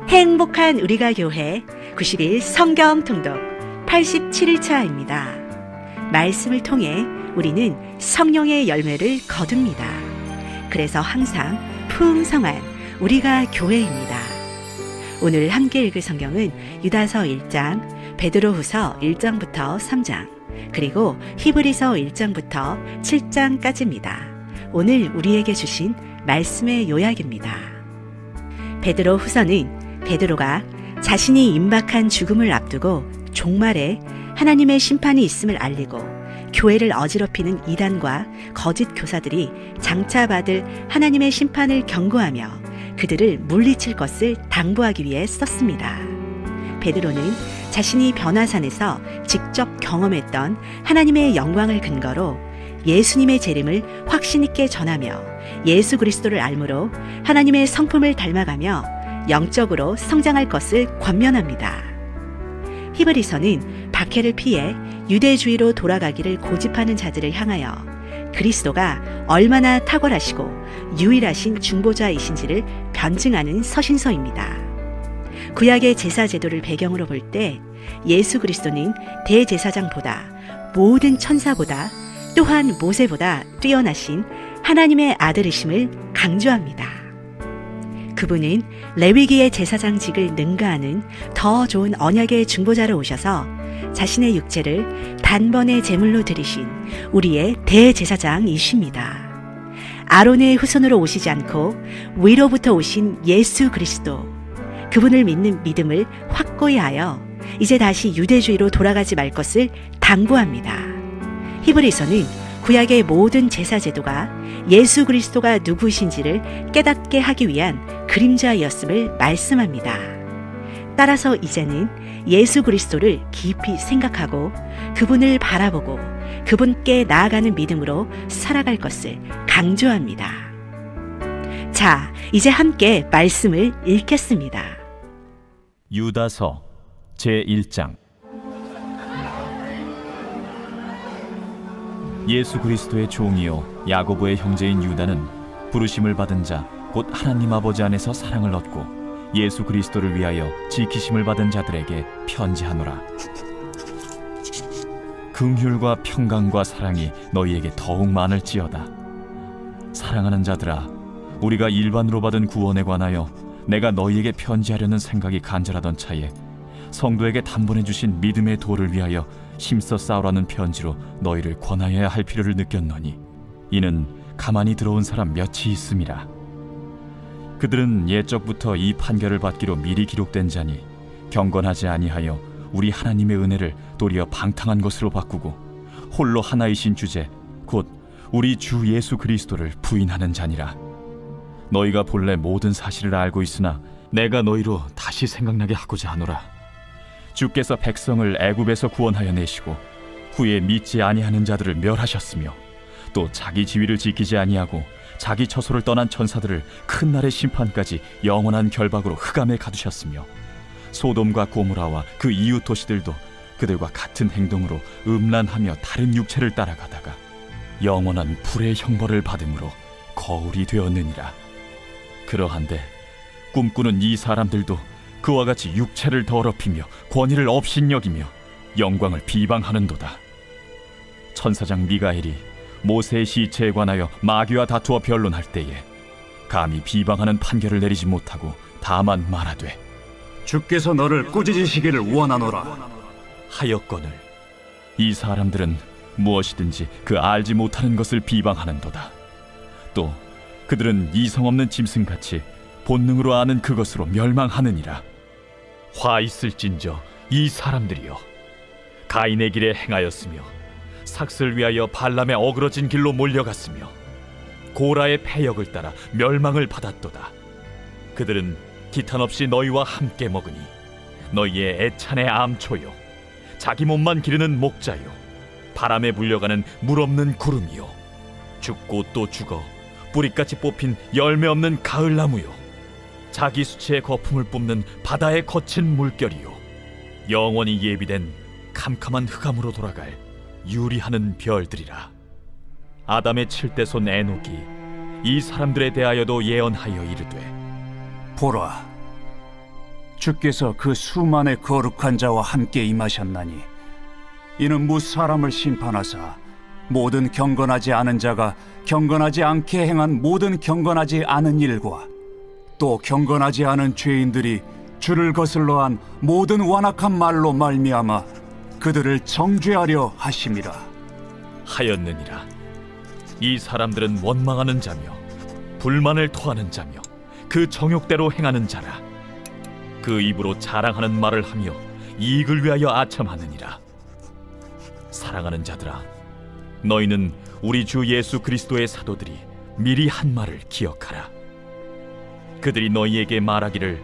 행복한 우리가 교회 90일 성경 통독 87일차입니다. 말씀을 통해 우리는 성령의 열매를 거둡니다. 그래서 항상 풍성한 우리가 교회입니다. 오늘 함께 읽을 성경은 유다서 1장, 베드로후서 1장부터 3장, 그리고 히브리서 1장부터 7장까지입니다. 오늘 우리에게 주신 말씀의 요약입니다. 베드로후서는 베드로가 자신이 임박한 죽음을 앞두고 종말에 하나님의 심판이 있음을 알리고 교회를 어지럽히는 이단과 거짓 교사들이 장차 받을 하나님의 심판을 경고하며 그들을 물리칠 것을 당부하기 위해 썼습니다. 베드로는 자신이 변화산에서 직접 경험했던 하나님의 영광을 근거로 예수님의 재림을 확신 있게 전하며 예수 그리스도를 알므로 하나님의 성품을 닮아가며 영적으로 성장할 것을 권면합니다. 히브리서는 박해를 피해 유대주의로 돌아가기를 고집하는 자들을 향하여 그리스도가 얼마나 탁월하시고 유일하신 중보자이신지를 변증하는 서신서입니다. 구약의 제사 제도를 배경으로 볼 때 예수 그리스도는 대제사장보다 모든 천사보다 또한 모세보다 뛰어나신 하나님의 아들이심을 강조합니다. 그분은 레위기의 제사장직을 능가하는 더 좋은 언약의 중보자로 오셔서 자신의 육체를 단번에 제물로 드리신 우리의 대제사장이십니다. 아론의 후손으로 오시지 않고 위로부터 오신 예수 그리스도, 그분을 믿는 믿음을 확고히 하여 이제 다시 유대주의로 돌아가지 말 것을 당부합니다. 히브리서는 구약의 모든 제사 제도가 예수 그리스도가 누구신지를 깨닫게 하기 위한 그림자이었음을 말씀합니다. 따라서 이제는 예수 그리스도를 깊이 생각하고 그분을 바라보고 그분께 나아가는 믿음으로 살아갈 것을 강조합니다. 자, 이제 함께 말씀을 읽겠습니다. 유다서 제1장. 예수 그리스도의 종이요 야고보의 형제인 유다는 부르심을 받은 자 곧 하나님 아버지 안에서 사랑을 얻고 예수 그리스도를 위하여 지키심을 받은 자들에게 편지하노라. 긍휼과 평강과 사랑이 너희에게 더욱 많을지어다. 사랑하는 자들아, 우리가 일반으로 받은 구원에 관하여 내가 너희에게 편지하려는 생각이 간절하던 차에 성도에게 단번에 주신 믿음의 도를 위하여 힘써 싸우라는 편지로 너희를 권하여야 할 필요를 느꼈노니 이는 가만히 들어온 사람 몇이 있음이라. 그들은 옛적부터 이 판결을 받기로 미리 기록된 자니 경건하지 아니하여 우리 하나님의 은혜를 도리어 방탕한 것으로 바꾸고 홀로 하나이신 주제 곧 우리 주 예수 그리스도를 부인하는 자니라. 너희가 본래 모든 사실을 알고 있으나 내가 너희로 다시 생각나게 하고자 하노라. 주께서 백성을 애굽에서 구원하여 내시고 후에 믿지 아니하는 자들을 멸하셨으며 또 자기 지위를 지키지 아니하고 자기 처소를 떠난 천사들을 큰 날의 심판까지 영원한 결박으로 흑암에 가두셨으며 소돔과 고모라와 그 이웃 도시들도 그들과 같은 행동으로 음란하며 다른 육체를 따라가다가 영원한 불의 형벌을 받음으로 거울이 되었느니라. 그러한데 꿈꾸는 이 사람들도 그와 같이 육체를 더럽히며 권위를 업신여기며 영광을 비방하는도다. 천사장 미가엘이 모세의 시체에 관하여 마귀와 다투어 변론할 때에 감히 비방하는 판결을 내리지 못하고 다만 말하되 주께서 너를 꾸짖으시기를 원하노라 하였거늘 이 사람들은 무엇이든지 그 알지 못하는 것을 비방하는도다. 또 그들은 이성 없는 짐승같이 본능으로 아는 그것으로 멸망하느니라. 화 있을진저 이 사람들이여, 가인의 길에 행하였으며 삭슬 위하여 발람의 어그러진 길로 몰려갔으며 고라의 패역을 따라 멸망을 받았도다. 그들은 기탄 없이 너희와 함께 먹으니 너희의 애찬의 암초요 자기 몸만 기르는 목자요 바람에 물려가는 물 없는 구름이요 죽고 또 죽어 뿌리같이 뽑힌 열매 없는 가을나무요 자기 수치의 거품을 뿜는 바다의 거친 물결이요 영원히 예비된 캄캄한 흑암으로 돌아갈 유리하는 별들이라. 아담의 7대 손 에녹이 이 사람들에 대하여도 예언하여 이르되 보라, 주께서 그 수만의 거룩한 자와 함께 임하셨나니 이는 무 사람을 심판하사 모든 경건하지 않은 자가 경건하지 않게 행한 모든 경건하지 않은 일과 또 경건하지 않은 죄인들이 주를 거슬러 한 모든 완악한 말로 말미암아 그들을 정죄하려 하심이라. 하였느니라. 이 사람들은 원망하는 자며 불만을 토하는 자며 그 정욕대로 행하는 자라. 그 입으로 자랑하는 말을 하며 이익을 위하여 아첨하느니라. 사랑하는 자들아, 너희는 우리 주 예수 그리스도의 사도들이 미리 한 말을 기억하라. 그들이 너희에게 말하기를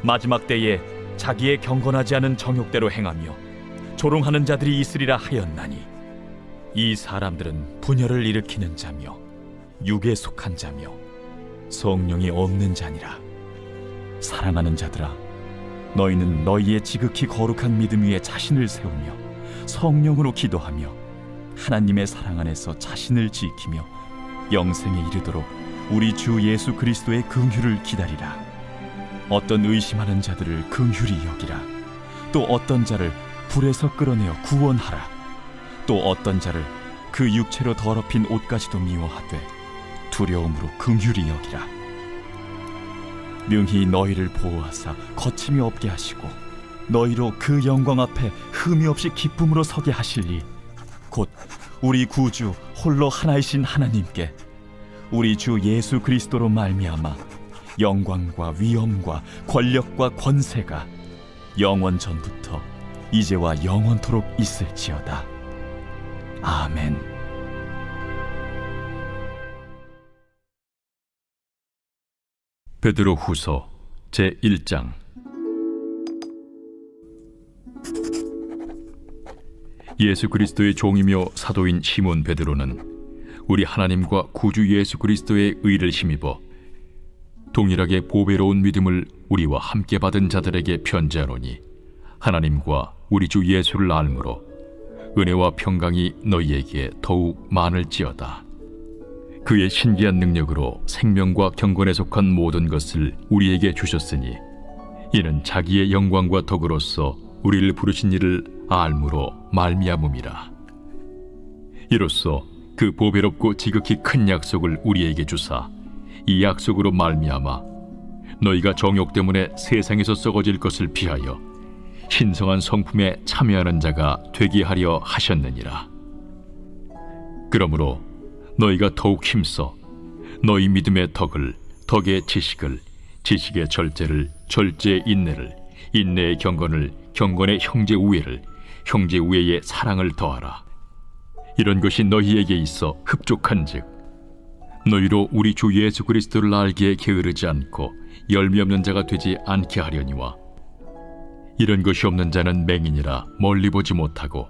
마지막 때에 자기의 경건하지 않은 정욕대로 행하며 조롱하는 자들이 있으리라 하였나니, 이 사람들은 분열을 일으키는 자며 육에 속한 자며 성령이 없는 자니라. 사랑하는 자들아, 너희는 너희의 지극히 거룩한 믿음 위에 자신을 세우며 성령으로 기도하며 하나님의 사랑 안에서 자신을 지키며 영생에 이르도록 우리 주 예수 그리스도의 긍휼을 기다리라. 어떤 의심하는 자들을 긍휼히 여기라. 또 어떤 자를 불에서 끌어내어 구원하라. 또 어떤 자를 그 육체로 더럽힌 옷까지도 미워하되 두려움으로 긍휼히 여기라. 능히 너희를 보호하사 거침이 없게 하시고 너희로 그 영광 앞에 흠이 없이 기쁨으로 서게 하실리, 곧 우리 구주 홀로 하나이신 하나님께 우리 주 예수 그리스도로 말미암아 영광과 위엄과 권력과 권세가 영원 전부터 이제와 영원토록 있을지어다. 아멘. 베드로 후서 제1장. 예수 그리스도의 종이며 사도인 시몬 베드로는 우리 하나님과 구주 예수 그리스도의 의를 힘입어 동일하게 보배로운 믿음을 우리와 함께 받은 자들에게 편지하노니, 하나님과 우리 주 예수를 알므로 은혜와 평강이 너희에게 더욱 많을지어다. 그의 신기한 능력으로 생명과 경건에 속한 모든 것을 우리에게 주셨으니, 이는 자기의 영광과 덕으로서 우리를 부르신 이를 알므로 말미암음이라. 이로써 그 보배롭고 지극히 큰 약속을 우리에게 주사 이 약속으로 말미암아 너희가 정욕 때문에 세상에서 썩어질 것을 피하여 신성한 성품에 참여하는 자가 되게 하려 하셨느니라. 그러므로 너희가 더욱 힘써 너희 믿음의 덕을, 덕의 지식을, 지식의 절제를, 절제의 인내를, 인내의 경건을, 경건의 형제 우애를, 형제 우애의 사랑을 더하라. 이런 것이 너희에게 있어 흡족한즉 너희로 우리 주 예수 그리스도를 알기에 게으르지 않고 열매 없는 자가 되지 않게 하려니와, 이런 것이 없는 자는 맹인이라 멀리 보지 못하고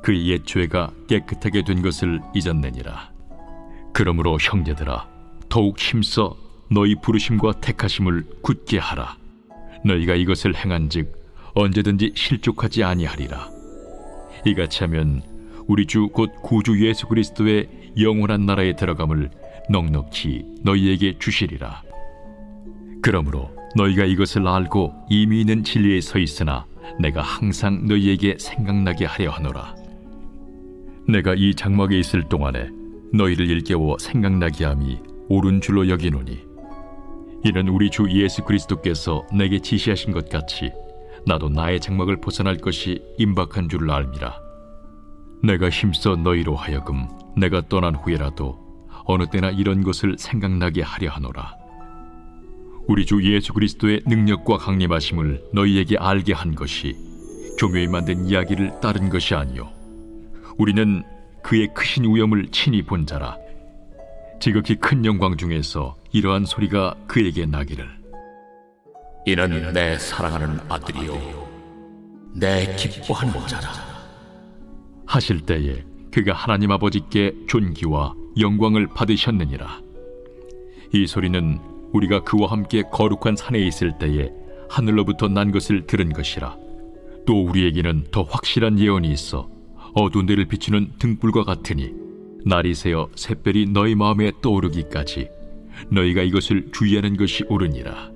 그의 옛 죄가 깨끗하게 된 것을 잊었느니라. 그러므로 형제들아, 더욱 힘써 너희 부르심과 택하심을 굳게 하라. 너희가 이것을 행한즉 언제든지 실족하지 아니하리라. 이같이 하면 우리 주 곧 구주 예수 그리스도의 영원한 나라에 들어감을 넉넉히 너희에게 주시리라. 그러므로 너희가 이것을 알고 이미 있는 진리에 서 있으나 내가 항상 너희에게 생각나게 하려 하노라. 내가 이 장막에 있을 동안에 너희를 일깨워 생각나게 함이 옳은 줄로 여기노니, 이는 우리 주 예수 그리스도께서 내게 지시하신 것 같이 나도 나의 장막을 벗어날 것이 임박한 줄을 알미라. 내가 힘써 너희로 하여금 내가 떠난 후에라도 어느 때나 이런 것을 생각나게 하려 하노라. 우리 주 예수 그리스도의 능력과 강림하심을 너희에게 알게 한 것이 교묘히 만든 이야기를 따른 것이 아니요, 우리는 그의 크신 위엄을 친히 본 자라. 지극히 큰 영광 중에서 이러한 소리가 그에게 나기를, 이는 내 사랑하는 아들이요 내 기뻐하는 자라 하실 때에 그가 하나님 아버지께 존귀와 영광을 받으셨느니라. 이 소리는 우리가 그와 함께 거룩한 산에 있을 때에 하늘로부터 난 것을 들은 것이라. 또 우리에게는 더 확실한 예언이 있어 어두운 데를 비추는 등불과 같으니, 날이 새어 샛별이 너희 마음에 떠오르기까지 너희가 이것을 주의하는 것이 옳으니라.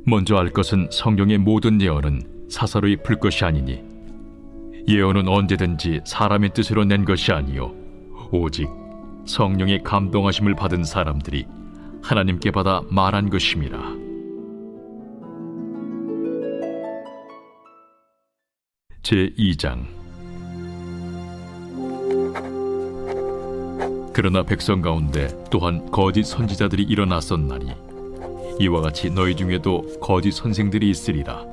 먼저 알 것은 성경의 모든 예언은 사사로이 풀 것이 아니니 예언은 언제든지 사람의 뜻으로 낸 것이 아니요 오직 성령의 감동하심을 받은 사람들이 하나님께 받아 말한 것임이라. 제2장. 그러나 백성 가운데 또한 거짓 선지자들이 일어났었나니 이와 같이 너희 중에도 거짓 선생들이 있으리라.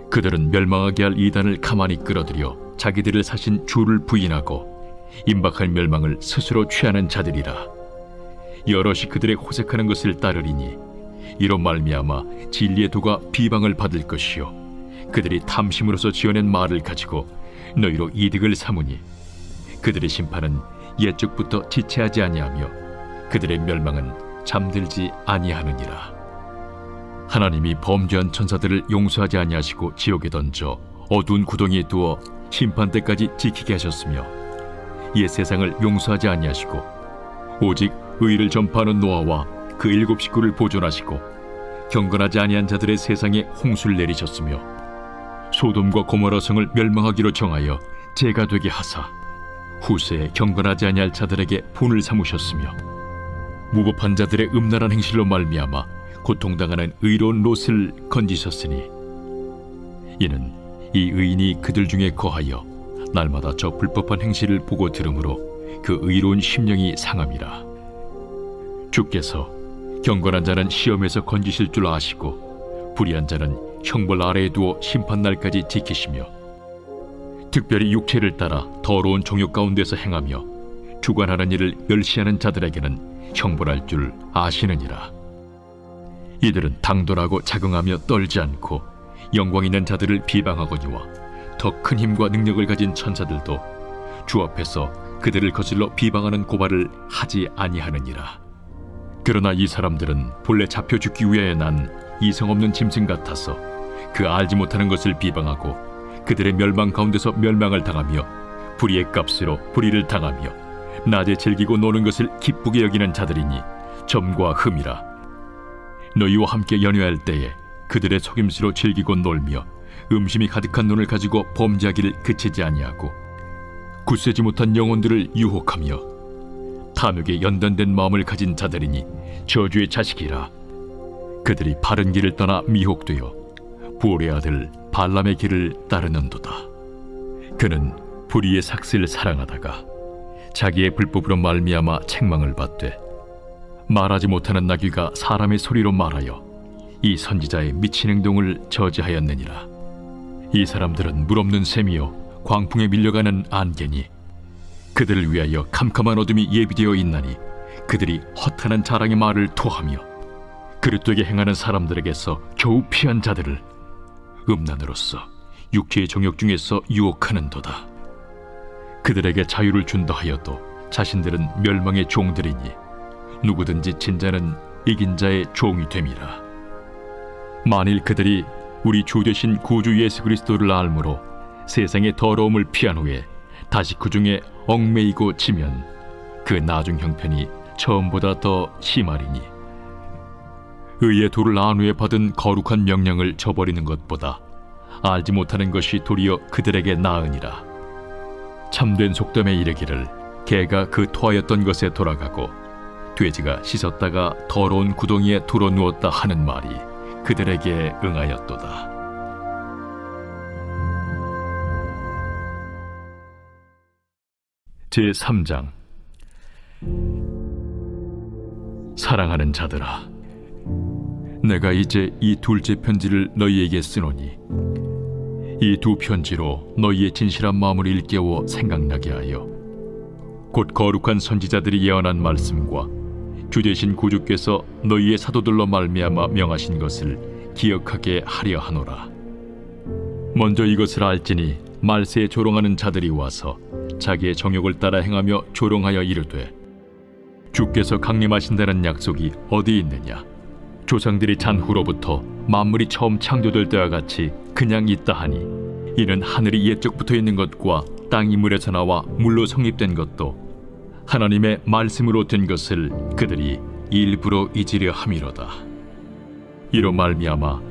그들은 멸망하게 할 이단을 가만히 끌어들여 자기들을 사신 주를 부인하고 임박할 멸망을 스스로 취하는 자들이라. 여럿이 그들의 호색하는 것을 따르리니 이로 말미암아 진리의 도가 비방을 받을 것이요 그들이 탐심으로서 지어낸 말을 가지고 너희로 이득을 삼으니 그들의 심판은 옛적부터 지체하지 아니하며 그들의 멸망은 잠들지 아니하느니라. 하나님이 범죄한 천사들을 용서하지 아니하시고 지옥에 던져 어두운 구덩이에 두어 심판 때까지 지키게 하셨으며 옛 세상을 용서하지 아니하시고 오직 의를 전파하는 노아와 그 7 식구를 보존하시고 경건하지 아니한 자들의 세상에 홍수를 내리셨으며 소돔과 고모라 성을 멸망하기로 정하여 재가 되게 하사 후세에 경건하지 아니할 자들에게 본을 삼으셨으며 무법한 자들의 음란한 행실로 말미암아 고통당하는 의로운 롯을 건지셨으니 이는 이 의인이 그들 중에 거하여 날마다 저 불법한 행실을 보고 들으므로 그 의로운 심령이 상함이라. 주께서 경건한 자는 시험에서 건지실 줄 아시고 불의한 자는 형벌 아래에 두어 심판날까지 지키시며 특별히 육체를 따라 더러운 정욕 가운데서 행하며 주관하는 일을 멸시하는 자들에게는 형벌할 줄 아시느니라. 이들은 당돌하고 자긍하며 떨지 않고 영광 있는 자들을 비방하거니와 더 큰 힘과 능력을 가진 천사들도 주 앞에서 그들을 거슬러 비방하는 고발을 하지 아니하느니라. 그러나 이 사람들은 본래 잡혀 죽기 위하여 난 이성 없는 짐승 같아서 그 알지 못하는 것을 비방하고 그들의 멸망 가운데서 멸망을 당하며 불의의 값으로 불의를 당하며 낮에 즐기고 노는 것을 기쁘게 여기는 자들이니 점과 흠이라. 너희와 함께 연회할 때에 그들의 속임수로 즐기고 놀며 음심이 가득한 눈을 가지고 범죄하기를 그치지 아니하고 굳세지 못한 영혼들을 유혹하며 탐욕에 연단된 마음을 가진 자들이니 저주의 자식이라. 그들이 바른 길을 떠나 미혹되어 보올의 아들 발람의 길을 따르는도다. 그는 불의의 삭슬을 사랑하다가 자기의 불법으로 말미암아 책망을 받되 말하지 못하는 나귀가 사람의 소리로 말하여 이 선지자의 미친 행동을 저지하였느니라. 이 사람들은 물없는 샘이요 광풍에 밀려가는 안개니 그들을 위하여 캄캄한 어둠이 예비되어 있나니 그들이 허탄한 자랑의 말을 토하며 그릇되게 행하는 사람들에게서 겨우 피한 자들을 음란으로서 육체의 정욕 중에서 유혹하는도다. 그들에게 자유를 준다 하여도 자신들은 멸망의 종들이니 누구든지 진자는 이긴 자의 종이 됨이라. 만일 그들이 우리 주 되신 구주 예수 그리스도를 알므로 세상의 더러움을 피한 후에 다시 그 중에 얽매이고 지면 그 나중 형편이 처음보다 더 심하리니 의의 도를 안 후에 받은 거룩한 명령을 저버리는 것보다 알지 못하는 것이 도리어 그들에게 나으니라. 참된 속담에 이르기를 개가 그 토하였던 것에 돌아가고 돼지가 씻었다가 더러운 구덩이에 돌아 누웠다 하는 말이 그들에게 응하였도다. 제3장. 사랑하는 자들아, 내가 이제 이 둘째 편지를 너희에게 쓰노니 이 두 편지로 너희의 진실한 마음을 일깨워 생각나게 하여 곧 거룩한 선지자들이 예언한 말씀과 주 되신 구주께서 너희의 사도들로 말미암아 명하신 것을 기억하게 하려 하노라. 먼저 이것을 알지니 말세에 조롱하는 자들이 와서 자기의 정욕을 따라 행하며 조롱하여 이르되 주께서 강림하신다는 약속이 어디 있느냐? 조상들이 잔 후로부터 만물이 처음 창조될 때와 같이 그냥 있다 하니 이는 하늘이 옛적부터 있는 것과 땅이 물에서 나와 물로 성립된 것도 하나님의 말씀으로 된 것을 그들이 일부러 잊으려 함이로다. 이로 말미암아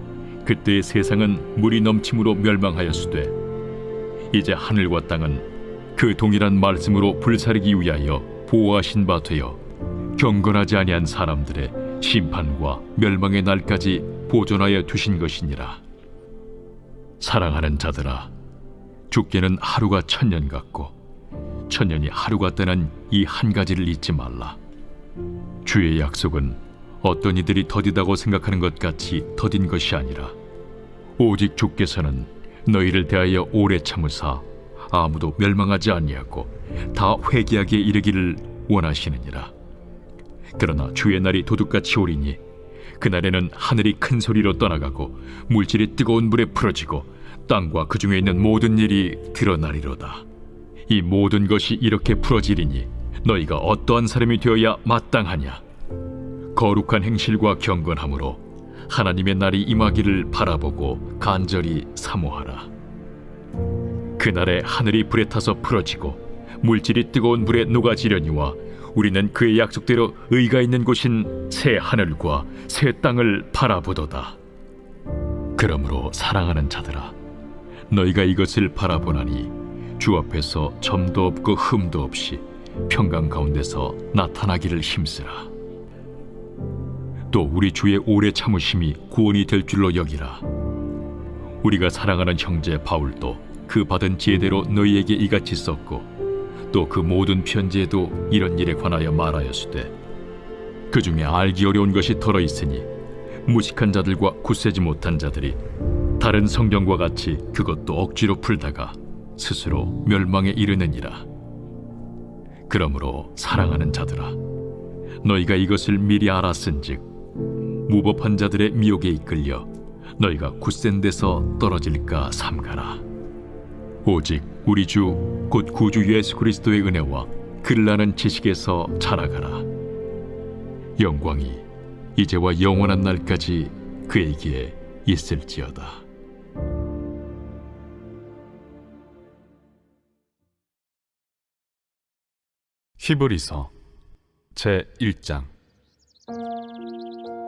그때의 세상은 물이 넘침으로 멸망하였으되 이제 하늘과 땅은 그 동일한 말씀으로 불사르기 위하여 보호하신 바 되어 경건하지 아니한 사람들의 심판과 멸망의 날까지 보존하여 두신 것이니라. 사랑하는 자들아, 죽게는 하루가 1000년 같고 1000년이 하루 같다는 이 한 가지를 잊지 말라. 주의 약속은 어떤 이들이 더디다고 생각하는 것 같이 더딘 것이 아니라 오직 주께서는 너희를 대하여 오래 참으사 아무도 멸망하지 아니하고 다 회개하기에 이르기를 원하시느니라. 그러나 주의 날이 도둑같이 오리니 그날에는 하늘이 큰 소리로 떠나가고 물질이 뜨거운 불에 풀어지고 땅과 그 중에 있는 모든 일이 드러나리로다. 이 모든 것이 이렇게 풀어지리니 너희가 어떠한 사람이 되어야 마땅하냐? 거룩한 행실과 경건함으로 하나님의 날이 임하기를 바라보고 간절히 사모하라. 그날에 하늘이 불에 타서 풀어지고 물질이 뜨거운 불에 녹아지려니와 우리는 그의 약속대로 의가 있는 곳인 새 하늘과 새 땅을 바라보도다. 그러므로 사랑하는 자들아, 너희가 이것을 바라보나니 주 앞에서 점도 없고 흠도 없이 평강 가운데서 나타나기를 힘쓰라. 또 우리 주의 오래 참으심이 구원이 될 줄로 여기라. 우리가 사랑하는 형제 바울도 그 받은 지혜대로 너희에게 이같이 썼고 또 그 모든 편지에도 이런 일에 관하여 말하였으되 그 중에 알기 어려운 것이 덜어 있으니 무식한 자들과 굳세지 못한 자들이 다른 성경과 같이 그것도 억지로 풀다가 스스로 멸망에 이르느니라. 그러므로 사랑하는 자들아, 너희가 이것을 미리 알았은즉 무법한 자들의 미혹에 이끌려 너희가 굳센 데서 떨어질까 삼가라. 오직 우리 주 곧 구주 예수 그리스도의 은혜와 그를 아는 지식에서 자라가라. 영광이 이제와 영원한 날까지 그에게 있을지어다. 히브리서 제1장.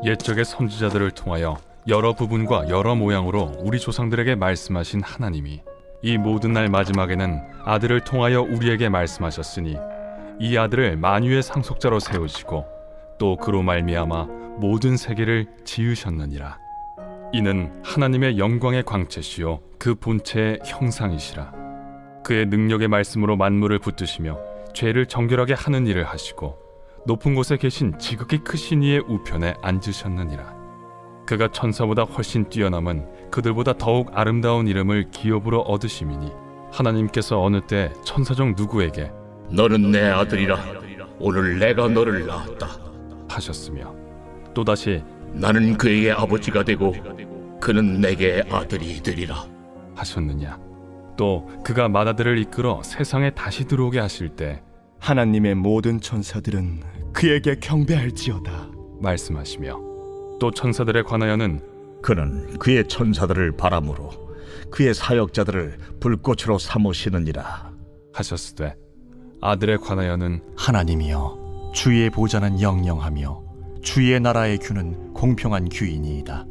옛적의 선지자들을 통하여 여러 부분과 여러 모양으로 우리 조상들에게 말씀하신 하나님이 이 모든 날 마지막에는 아들을 통하여 우리에게 말씀하셨으니 이 아들을 만유의 상속자로 세우시고 또 그로 말미암아 모든 세계를 지으셨느니라. 이는 하나님의 영광의 광채시요 그 본체의 형상이시라. 그의 능력의 말씀으로 만물을 붙드시며 죄를 정결하게 하는 일을 하시고 높은 곳에 계신 지극히 크신 이의 우편에 앉으셨느니라. 그가 천사보다 훨씬 뛰어남은 그들보다 더욱 아름다운 이름을 기업으로 얻으심이니 하나님께서 어느 때 천사 중 누구에게 너는 내 아들이라. 오늘 내가 너를 낳았다. 하셨으며 또다시 나는 그에게 아버지가 되고 그는 내게 아들이 되리라. 하셨느냐. 또 그가 맏아들을 이끌어 세상에 다시 들어오게 하실 때 하나님의 모든 천사들은 그에게 경배할지어다. 말씀하시며 또 천사들에 관하여는 그는 그의 천사들을 바람으로 그의 사역자들을 불꽃으로 삼으시느니라 하셨으되 아들에 관하여는 하나님이여, 주의 보좌는 영영하며 주의 나라의 규는 공평한 규이니이다.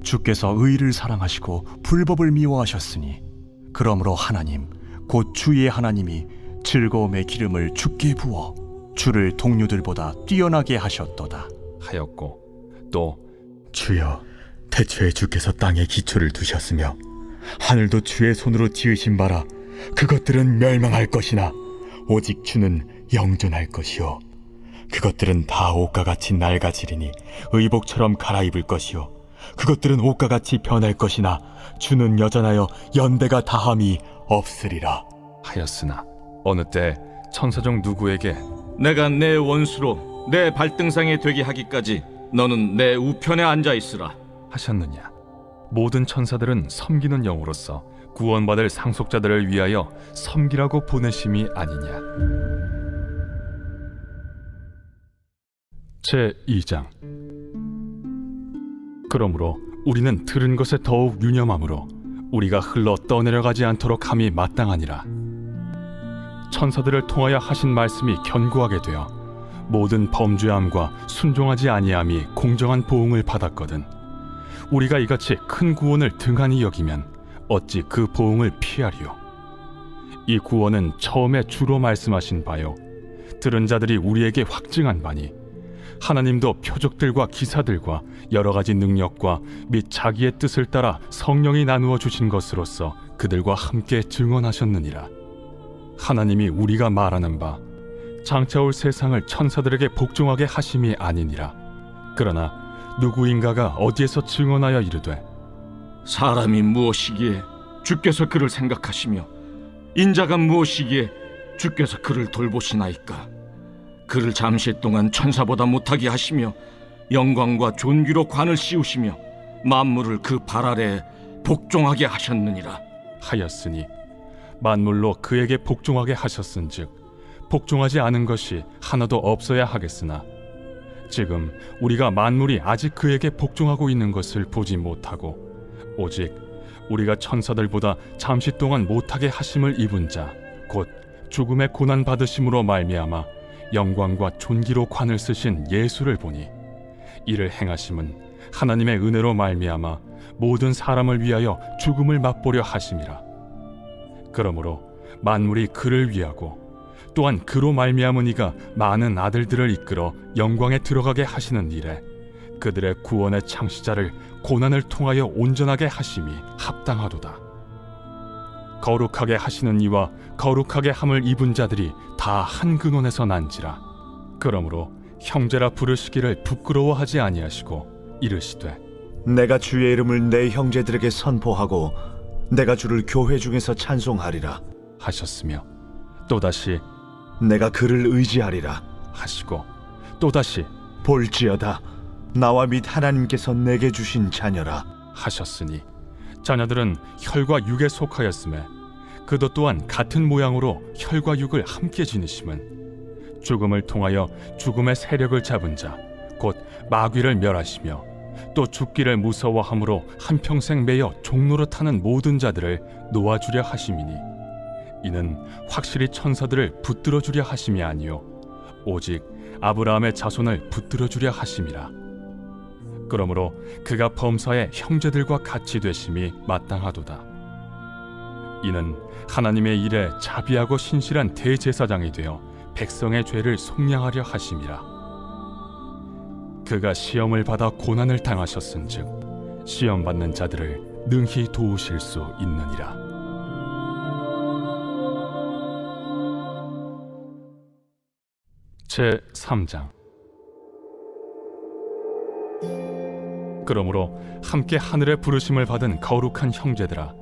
주께서 의를 사랑하시고 불법을 미워하셨으니 그러므로 하나님 곧 주의 하나님이 즐거움의 기름을 주께 부어 주를 동료들보다 뛰어나게 하셨도다. 하였고 또 주여, 태초에 주께서 땅에 기초를 두셨으며 하늘도 주의 손으로 지으신 바라. 그것들은 멸망할 것이나 오직 주는 영존할 것이요 그것들은 다 옷과 같이 낡아지리니 의복처럼 갈아입을 것이요 그것들은 옷과 같이 변할 것이나 주는 여전하여 연대가 다함이 없으리라. 하였으나 어느 때 천사 중 누구에게 내가 내 원수로 내 발등상에 되게 하기까지 너는 내 우편에 앉아 있으라 하셨느냐. 모든 천사들은 섬기는 영으로서 구원받을 상속자들을 위하여 섬기라고 보내심이 아니냐. 제2장. 그러므로 우리는 들은 것에 더욱 유념함으로 우리가 흘러 떠내려가지 않도록 함이 마땅하니라. 천사들을 통하여 하신 말씀이 견고하게 되어 모든 범죄함과 순종하지 아니함이 공정한 보응을 받았거든 우리가 이같이 큰 구원을 등한히 여기면 어찌 그 보응을 피하리요? 이 구원은 처음에 주로 말씀하신 바요 들은 자들이 우리에게 확증한 바니 하나님도 표적들과 기사들과 여러 가지 능력과 및 자기의 뜻을 따라 성령이 나누어 주신 것으로서 그들과 함께 증언하셨느니라. 하나님이 우리가 말하는 바 장차 올 세상을 천사들에게 복종하게 하심이 아니니라. 그러나 누구인가가 어디에서 증언하여 이르되 사람이 무엇이기에 주께서 그를 생각하시며 인자가 무엇이기에 주께서 그를 돌보시나이까. 그를 잠시 동안 천사보다 못하게 하시며 영광과 존귀로 관을 씌우시며 만물을 그 발 아래에 복종하게 하셨느니라 하였으니 만물로 그에게 복종하게 하셨은즉 복종하지 않은 것이 하나도 없어야 하겠으나 지금 우리가 만물이 아직 그에게 복종하고 있는 것을 보지 못하고 오직 우리가 천사들보다 잠시 동안 못하게 하심을 입은 자 곧 죽음의 고난 받으심으로 말미암아 영광과 존귀로 관을 쓰신 예수를 보니 이를 행하심은 하나님의 은혜로 말미암아 모든 사람을 위하여 죽음을 맛보려 하심이라. 그러므로 만물이 그를 위하고 또한 그로 말미암으니가 많은 아들들을 이끌어 영광에 들어가게 하시는 일에 그들의 구원의 창시자를 고난을 통하여 온전하게 하심이 합당하도다. 거룩하게 하시는 이와 거룩하게 함을 입은 자들이 다 한 근원에서 난지라. 그러므로 형제라 부르시기를 부끄러워하지 아니하시고 이르시되 내가 주의 이름을 내 형제들에게 선포하고 내가 주를 교회 중에서 찬송하리라 하셨으며 또다시 내가 그를 의지하리라 하시고 또다시 볼지어다 나와 및 하나님께서 내게 주신 자녀라 하셨으니 자녀들은 혈과 육에 속하였음에 그도 또한 같은 모양으로 혈과 육을 함께 지니심은 죽음을 통하여 죽음의 세력을 잡은 자 곧 마귀를 멸하시며 또 죽기를 무서워함으로 한평생 매여 종노릇하는 모든 자들을 놓아주려 하심이니 이는 확실히 천사들을 붙들어 주려 하심이 아니요 오직 아브라함의 자손을 붙들어 주려 하심이라. 그러므로 그가 범사의 형제들과 같이 되심이 마땅하도다. 이는 하나님의 일에 자비하고 신실한 대제사장이 되어 백성의 죄를 속량하려 하심이라. 그가 시험을 받아 고난을 당하셨은즉 시험 받는 자들을 능히 도우실 수 있느니라. 제 3장. 그러므로 함께 하늘의 부르심을 받은 거룩한 형제들아,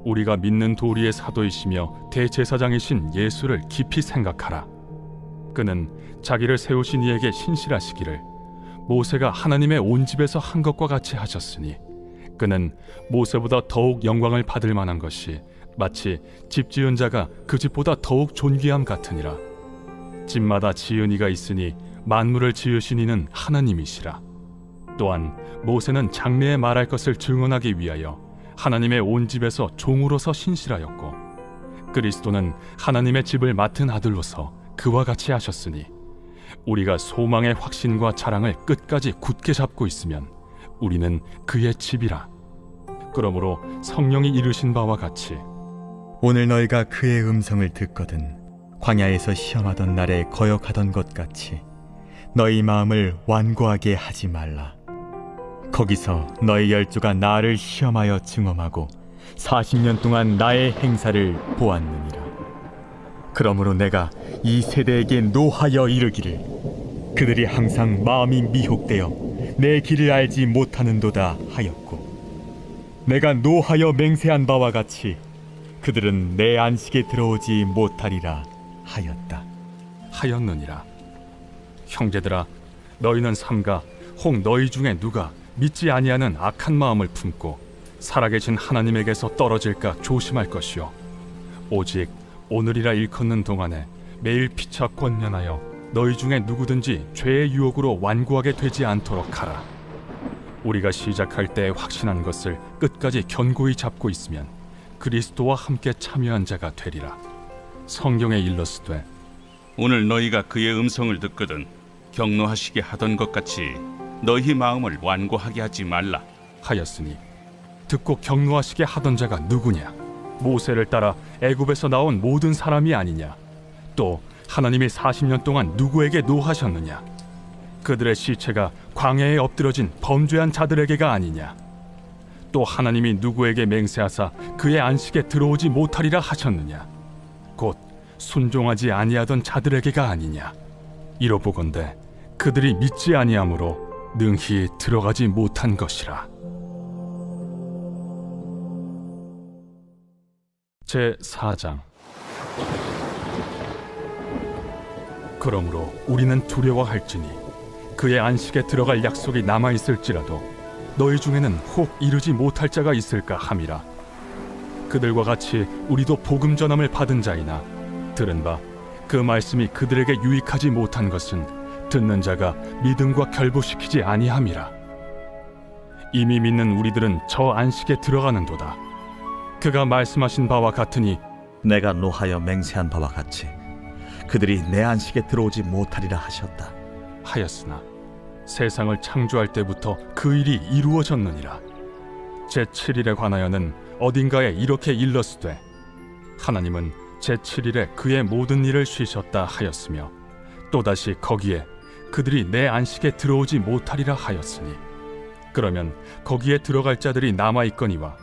우리가 믿는 도리의 사도이시며 대제사장이신 예수를 깊이 생각하라. 그는 자기를 세우신 이에게 신실하시기를 모세가 하나님의 온 집에서 한 것과 같이 하셨으니 그는 모세보다 더욱 영광을 받을 만한 것이 마치 집 지은 자가 그 집보다 더욱 존귀함 같으니라. 집마다 지은 이가 있으니 만물을 지으신 이는 하나님이시라. 또한 모세는 장래에 말할 것을 증언하기 위하여 하나님의 온 집에서 종으로서 신실하였고 그리스도는 하나님의 집을 맡은 아들로서 그와 같이 하셨으니 우리가 소망의 확신과 자랑을 끝까지 굳게 잡고 있으면 우리는 그의 집이라. 그러므로 성령이 이르신 바와 같이 오늘 너희가 그의 음성을 듣거든 광야에서 시험하던 날에 거역하던 것 같이 너희 마음을 완고하게 하지 말라. 거기서 너희 열조가 나를 시험하여 증험하고 40년 동안 나의 행사를 보았느니라. 그러므로 내가 이 세대에게 노하여 이르기를 그들이 항상 마음이 미혹되어 내 길을 알지 못하는도다 하였고 내가 노하여 맹세한 바와 같이 그들은 내 안식에 들어오지 못하리라 하였느니라. 형제들아, 너희는 삼가 혹 너희 중에 누가 믿지 아니하는 악한 마음을 품고 살아계신 하나님에게서 떨어질까 조심할 것이요 오직 오늘이라 일컫는 동안에 매일 피차 권면하여 너희 중에 누구든지 죄의 유혹으로 완고하게 되지 않도록 하라. 우리가 시작할 때 확신한 것을 끝까지 견고히 잡고 있으면 그리스도와 함께 참여한 자가 되리라. 성경에 일렀으되 오늘 너희가 그의 음성을 듣거든 경노하시게 하던 것 같이 너희 마음을 완고하게 하지 말라. 하였으니 듣고 경노하시게 하던 자가 누구냐? 모세를 따라 애굽에서 나온 모든 사람이 아니냐? 또 하나님이 40년 동안 누구에게 노하셨느냐? 그들의 시체가 광야에 엎드러진 범죄한 자들에게가 아니냐? 또 하나님이 누구에게 맹세하사 그의 안식에 들어오지 못하리라 하셨느냐? 곧 순종하지 아니하던 자들에게가 아니냐? 이로보건대 그들이 믿지 아니하므로 능히 들어가지 못한 것이라. 제4장. 그러므로 우리는 두려워할지니 그의 안식에 들어갈 약속이 남아있을지라도 너희 중에는 혹 이루지 못할 자가 있을까 함이라. 그들과 같이 우리도 복음 전함을 받은 자이나 들은 바 그 말씀이 그들에게 유익하지 못한 것은 듣는 자가 믿음과 결부시키지 아니함이라. 이미 믿는 우리들은 저 안식에 들어가는도다. 그가 말씀하신 바와 같으니 내가 노하여 맹세한 바와 같이 그들이 내 안식에 들어오지 못하리라 하셨다 하였으나 세상을 창조할 때부터 그 일이 이루어졌느니라. 제7일에 관하여는 어딘가에 이렇게 일렀으되 하나님은 제7일에 그의 모든 일을 쉬셨다 하였으며 또다시 거기에 그들이 내 안식에 들어오지 못하리라 하였으니 그러면 거기에 들어갈 자들이 남아있거니와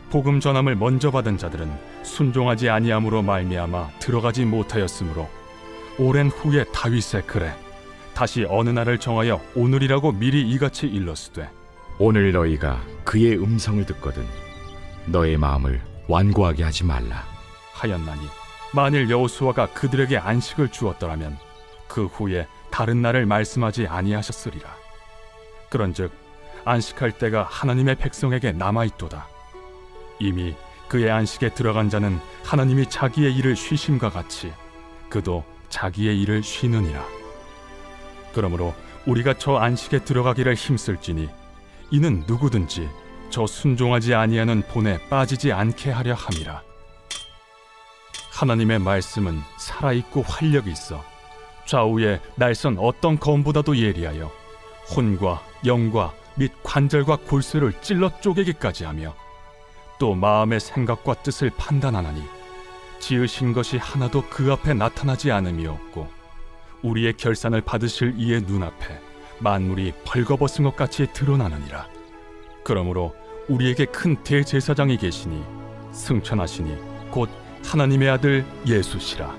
복음 전함을 먼저 받은 자들은 순종하지 아니함으로 말미암아 들어가지 못하였으므로 오랜 후에 다윗의 글에 다시 어느 날을 정하여 오늘이라고 미리 이같이 일렀으되 오늘 너희가 그의 음성을 듣거든 너의 마음을 완고하게 하지 말라 하였나니 만일 여호수아가 그들에게 안식을 주었더라면 그 후에 다른 날을 말씀하지 아니하셨으리라. 그런즉 안식할 때가 하나님의 백성에게 남아있도다. 이미 그의 안식에 들어간 자는 하나님이 자기의 일을 쉬심과 같이 그도 자기의 일을 쉬느니라. 그러므로 우리가 저 안식에 들어가기를 힘쓸지니 이는 누구든지 저 순종하지 아니하는 본에 빠지지 않게 하려 함이라. 하나님의 말씀은 살아있고 활력이 있어 좌우에 날선 어떤 검보다도 예리하여 혼과 영과 및 관절과 골수를 찔러 쪼개기까지 하며 또 마음의 생각과 뜻을 판단하나니 지으신 것이 하나도 그 앞에 나타나지 않음이 없고 우리의 결산을 받으실 이의 눈앞에 만물이 벌거벗은 것 같이 드러나느니라. 그러므로 우리에게 큰 대제사장이 계시니 승천하시니 곧 하나님의 아들 예수시라.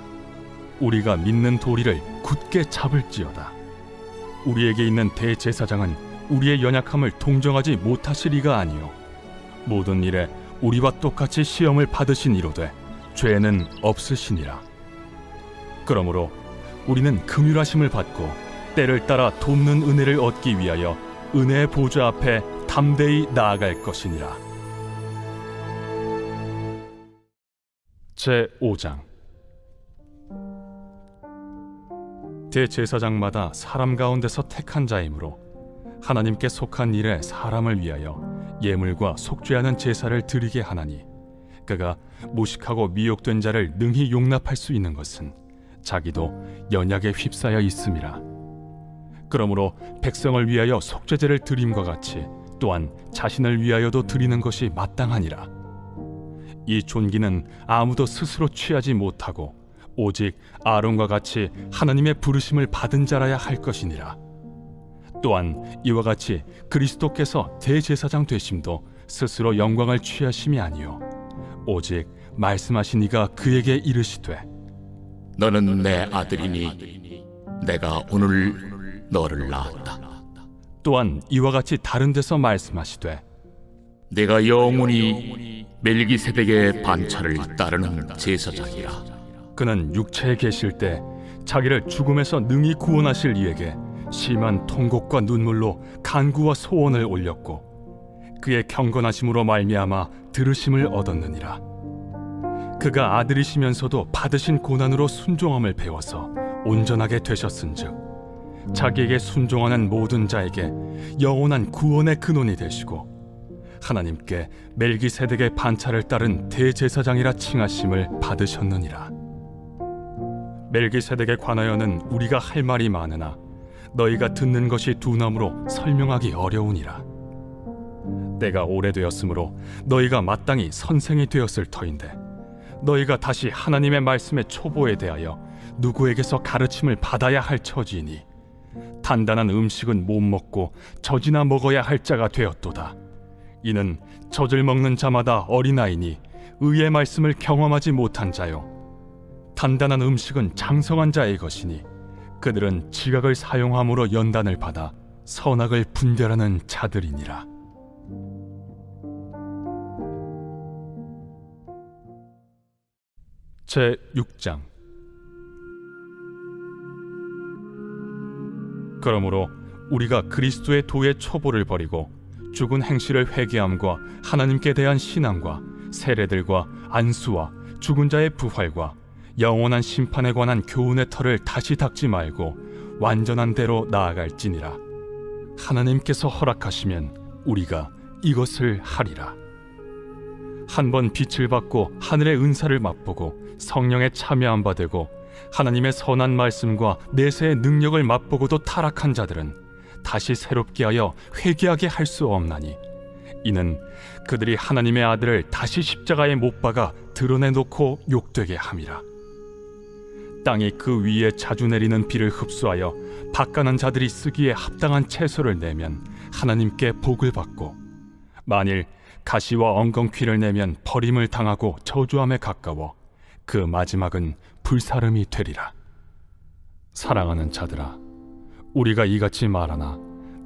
우리가 믿는 도리를 굳게 잡을지어다. 우리에게 있는 대제사장은 우리의 연약함을 동정하지 못하실 이가 아니요 모든 일에 우리와 똑같이 시험을 받으신 이로되 죄는 없으시니라. 그러므로 우리는 긍휼하심을 받고 때를 따라 돕는 은혜를 얻기 위하여 은혜의 보좌 앞에 담대히 나아갈 것이니라. 제5장. 대제사장마다 사람 가운데서 택한 자이므로 하나님께 속한 일에 사람을 위하여 예물과 속죄하는 제사를 드리게 하나니 그가 무식하고 미혹된 자를 능히 용납할 수 있는 것은 자기도 연약에 휩싸여 있음이라. 그러므로 백성을 위하여 속죄제를 드림과 같이 또한 자신을 위하여도 드리는 것이 마땅하니라. 이 존귀는 아무도 스스로 취하지 못하고 오직 아론과 같이 하나님의 부르심을 받은 자라야 할 것이니라. 또한 이와 같이 그리스도께서 대제사장 되심도 스스로 영광을 취하심이 아니요 오직 말씀하신 이가 그에게 이르시되 너는 내 아들이니 내가 오늘 너를 낳았다. 또한 이와 같이 다른 데서 말씀하시되 내가 영원히 멜기세덱의 반차를 따르는 제사장이라. 그는 육체에 계실 때 자기를 죽음에서 능히 구원하실 이에게 심한 통곡과 눈물로 간구와 소원을 올렸고 그의 경건하심으로 말미암아 들으심을 얻었느니라. 그가 아들이시면서도 받으신 고난으로 순종함을 배워서 온전하게 되셨은즉 자기에게 순종하는 모든 자에게 영원한 구원의 근원이 되시고 하나님께 멜기세덱의 반차를 따른 대제사장이라 칭하심을 받으셨느니라. 멜기세덱에 관하여는 우리가 할 말이 많으나 너희가 듣는 것이 둔함으로 설명하기 어려우니라. 때가 오래되었으므로 너희가 마땅히 선생이 되었을 터인데 너희가 다시 하나님의 말씀의 초보에 대하여 누구에게서 가르침을 받아야 할 처지이니 단단한 음식은 못 먹고 젖이나 먹어야 할 자가 되었도다. 이는 젖을 먹는 자마다 어린아이니 의의 말씀을 경험하지 못한 자요, 단단한 음식은 장성한 자의 것이니 그들은 지각을 사용함으로 연단을 받아 선악을 분별하는 자들이니라. 제 6장. 그러므로 우리가 그리스도의 도의 초보를 버리고 죽은 행실을 회개함과 하나님께 대한 신앙과 세례들과 안수와 죽은 자의 부활과 영원한 심판에 관한 교훈의 털을 다시 닦지 말고 완전한 대로 나아갈지니라. 하나님께서 허락하시면 우리가 이것을 하리라. 한번 빛을 받고 하늘의 은사를 맛보고 성령에 참여한 바 되고 하나님의 선한 말씀과 내세의 능력을 맛보고도 타락한 자들은 다시 새롭게 하여 회개하게 할 수 없나니, 이는 그들이 하나님의 아들을 다시 십자가에 못 박아 드러내놓고 욕되게 함이라. 땅이 그 위에 자주 내리는 비를 흡수하여 밭가는 자들이 쓰기에 합당한 채소를 내면 하나님께 복을 받고, 만일 가시와 엉겅퀴를 내면 버림을 당하고 저주함에 가까워 그 마지막은 불사름이 되리라. 사랑하는 자들아, 우리가 이같이 말하나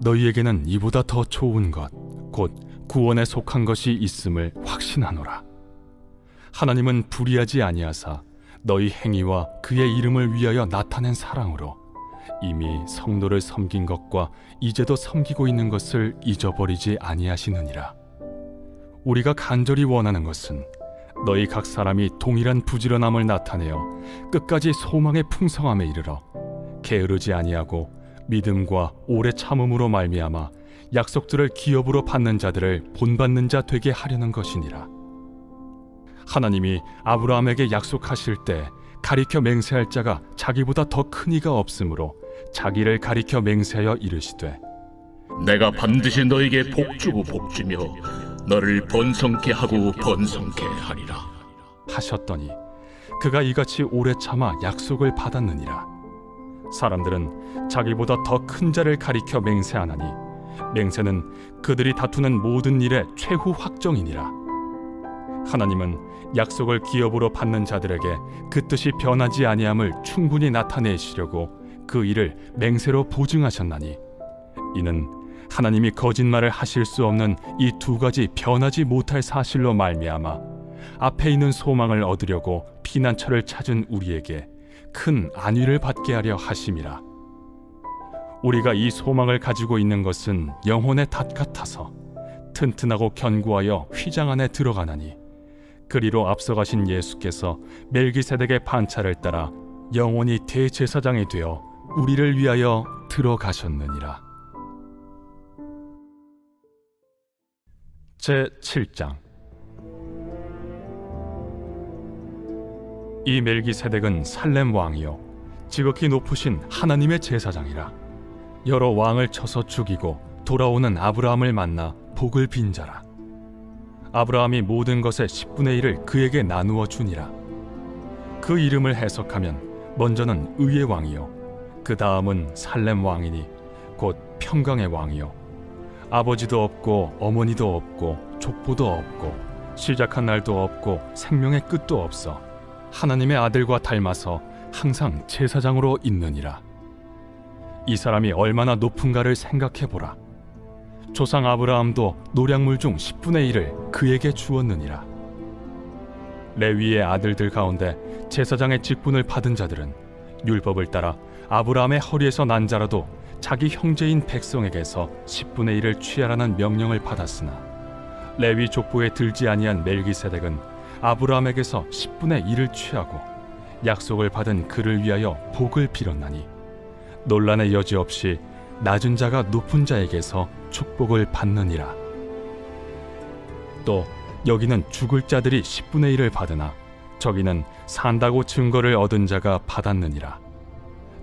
너희에게는 이보다 더 좋은 것, 곧 구원에 속한 것이 있음을 확신하노라. 하나님은 불의하지 아니하사 너희 행위와 그의 이름을 위하여 나타낸 사랑으로 이미 성도를 섬긴 것과 이제도 섬기고 있는 것을 잊어버리지 아니하시느니라. 우리가 간절히 원하는 것은 너희 각 사람이 동일한 부지런함을 나타내어 끝까지 소망의 풍성함에 이르러 게으르지 아니하고 믿음과 오래 참음으로 말미암아 약속들을 기업으로 받는 자들을 본받는 자 되게 하려는 것이니라. 하나님이 아브라함에게 약속하실 때 가리켜 맹세할 자가 자기보다 더 큰 이가 없으므로 자기를 가리켜 맹세하여 이르시되, 내가 반드시 너에게 복주고 복주며 너를 번성케 하고 번성케 하리라 하셨더니 그가 이같이 오래 참아 약속을 받았느니라. 사람들은 자기보다 더 큰 자를 가리켜 맹세하나니 맹세는 그들이 다투는 모든 일의 최후 확정이니라. 하나님은 약속을 기업으로 받는 자들에게 그 뜻이 변하지 아니함을 충분히 나타내시려고 그 일을 맹세로 보증하셨나니, 이는 하나님이 거짓말을 하실 수 없는 이 두 가지 변하지 못할 사실로 말미암아 앞에 있는 소망을 얻으려고 피난처를 찾은 우리에게 큰 안위를 받게 하려 하심이라. 우리가 이 소망을 가지고 있는 것은 영혼의 닷 같아서 튼튼하고 견고하여 휘장 안에 들어가나니, 그리로 앞서가신 예수께서 멜기세덱의 반차를 따라 영원히 대제사장이 되어 우리를 위하여 들어가셨느니라. 제 7장. 이 멜기세덱은 살렘 왕이요 지극히 높으신 하나님의 제사장이라. 여러 왕을 쳐서 죽이고 돌아오는 아브라함을 만나 복을 빈 자라. 아브라함이 모든 것의 10분의 1을 그에게 나누어 주니라. 그 이름을 해석하면 먼저는 의의 왕이요 그 다음은 살렘 왕이니 곧 평강의 왕이요 아버지도 없고 어머니도 없고 족보도 없고 시작한 날도 없고 생명의 끝도 없어 하나님의 아들과 닮아서 항상 제사장으로 있느니라. 이 사람이 얼마나 높은가를 생각해보라. 조상 아브라함도 노량물 중 10분의 1을 그에게 주었느니라. 레위의 아들들 가운데 제사장의 직분을 받은 자들은 율법을 따라 아브라함의 허리에서 난 자라도 자기 형제인 백성에게서 10분의 1을 취하라는 명령을 받았으나, 레위 족보에 들지 아니한 멜기세덱은 아브라함에게서 10분의 1을 취하고 약속을 받은 그를 위하여 복을 빌었나니, 논란의 여지 없이 낮은 자가 높은 자에게서 축복을 받느니라. 또 여기는 죽을 자들이 10분의 1을 받으나 저기는 산다고 증거를 얻은 자가 받았느니라.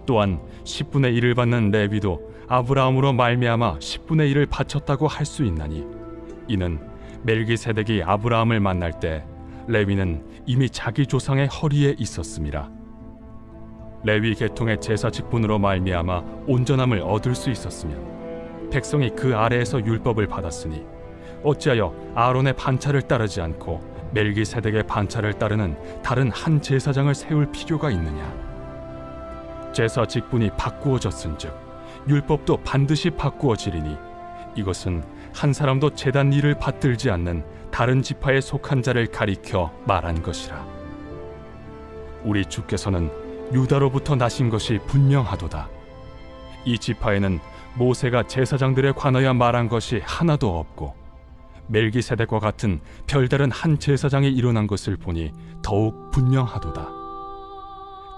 또한 10분의 1을 받는 레위도 아브라함으로 말미암아 10분의 1을 바쳤다고 할 수 있나니, 이는 멜기세덱이 아브라함을 만날 때 레위는 이미 자기 조상의 허리에 있었음이라. 레위 계통의 제사 직분으로 말미암아 온전함을 얻을 수 있었으면 백성이 그 아래에서 율법을 받았으니 어찌하여 아론의 반차를 따르지 않고 멜기세덱의 반차를 따르는 다른 한 제사장을 세울 필요가 있느냐? 제사 직분이 바꾸어졌은즉 율법도 반드시 바꾸어지리니 이것은 한 사람도 제단 일을 받들지 않는 다른 지파에 속한 자를 가리켜 말한 것이라. 우리 주께서는 유다로부터 나신 것이 분명하도다. 이 지파에는 모세가 제사장들에 관하여 말한 것이 하나도 없고 멜기세덱과 같은 별다른 한 제사장이 일어난 것을 보니 더욱 분명하도다.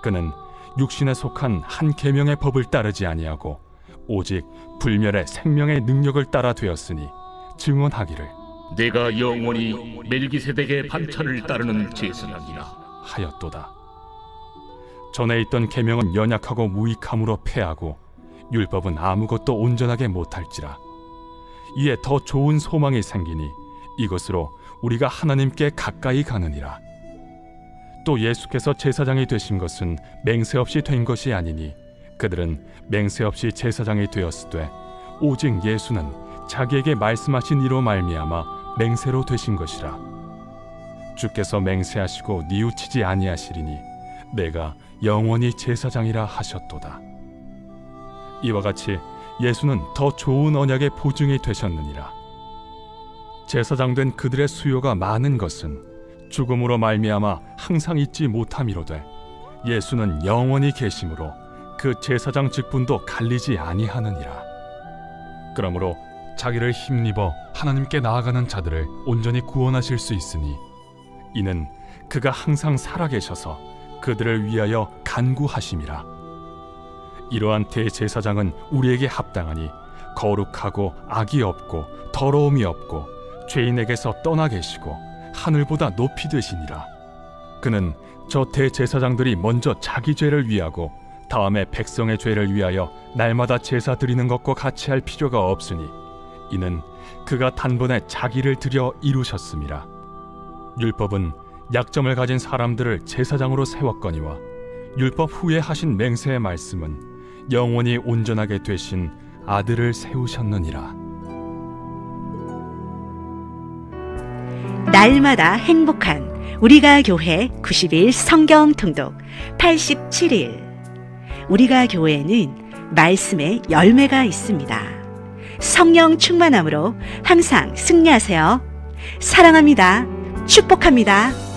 그는 육신에 속한 한 계명의 법을 따르지 아니하고 오직 불멸의 생명의 능력을 따라 되었으니 증언하기를 내가 영원히 멜기세덱의 반차를 따르는 제사장이라 하였도다. 전에 있던 계명은 연약하고 무익함으로 패하고 율법은 아무것도 온전하게 못할지라. 이에 더 좋은 소망이 생기니 이것으로 우리가 하나님께 가까이 가느니라. 또 예수께서 제사장이 되신 것은 맹세 없이 된 것이 아니니 그들은 맹세 없이 제사장이 되었으되 오직 예수는 자기에게 말씀하신 이로 말미암아 맹세로 되신 것이라. 주께서 맹세하시고 뉘우치지 아니하시리니 내가 영원히 제사장이라 하셨도다. 이와 같이 예수는 더 좋은 언약의 보증이 되셨느니라. 제사장 된 그들의 수요가 많은 것은 죽음으로 말미암아 항상 잊지 못함이로되 예수는 영원히 계심으로 그 제사장 직분도 갈리지 아니하느니라. 그러므로 자기를 힘입어 하나님께 나아가는 자들을 온전히 구원하실 수 있으니 이는 그가 항상 살아계셔서 그들을 위하여 간구하심이라. 이러한 대제사장은 우리에게 합당하니 거룩하고 악이 없고 더러움이 없고 죄인에게서 떠나 계시고 하늘보다 높이 되시니라. 그는 저 대제사장들이 먼저 자기 죄를 위하고 다음에 백성의 죄를 위하여 날마다 제사 드리는 것과 같이 할 필요가 없으니 이는 그가 단번에 자기를 드려 이루셨음이라. 율법은 약점을 가진 사람들을 제사장으로 세웠거니와 율법 후에 하신 맹세의 말씀은 영원히 온전하게 되신 아들을 세우셨느니라. 날마다 행복한 우리가 교회 90일 성경 통독 87일. 우리가 교회에는 말씀의 열매가 있습니다. 성령 충만함으로 항상 승리하세요. 사랑합니다. 축복합니다.